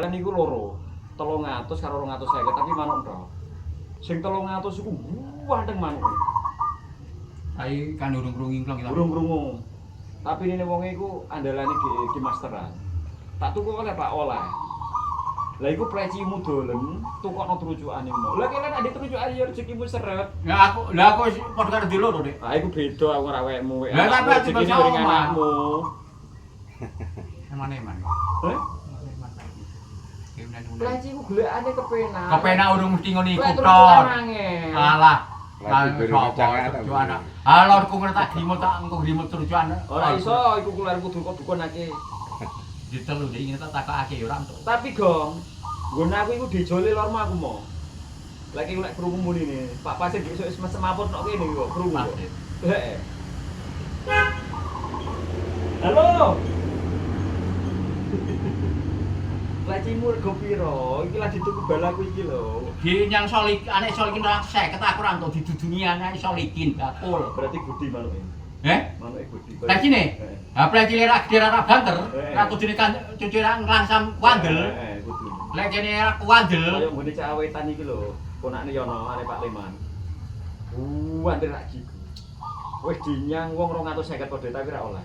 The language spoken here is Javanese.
andalan iku loro. 300 karo 250 tapi manuk tok. Sing 300 iku wandeng manuke. Ai kan urung krungu klong kita. Urung krungu. Tapi ini wonge iku andalane di masteran. Tak tuku oleh Pak oleh. Lah iku plecimu dolen, tukokno trucukane mo. Lah kene nek trucukane ya rezekimu seret. Ya aku padha karo dilo to, Dik. Ah iku beda aku ora awakmu. Lah tapi rezekine ning anakmu. Eman-eman. Heh? Pleci ku golekane kepenak. Kepenak urung mesti ngono iku Lek to. trucukan angel. Alah. Lagi berbicara Trucukan. Halo aku ngerti grimut tak engko grimut trucukan. Ora iso iku kular kudu kok dukonake. Ditelu Dik ngene tak takokake ya ora entuk. Tapi gong, nggon aku iku dijole lormu aku mau. Lagi lek krungu muni ne, Pak Pasir besok wis semaput tok kene kok krungu. Heeh. Halo. Plecimu rego piro? Iki lagi tuku balaku iki lho. Di nyang solik anek solikin 250 aku ora entuk didudungi anek solikin bakul. Berarti gudi manuke. Manuke gudi. Plecine? Ha plecine ra gede ra banter. Ra kudune kan cucu ra nglangsam wandel. Kudu. Plecine ra wandel. Kaya nggone cak awetan iki lho, ponakne Yono arek Pak Leman. Wandel ra gigu. Wis dinyang wong 250 padha tapi ra oleh.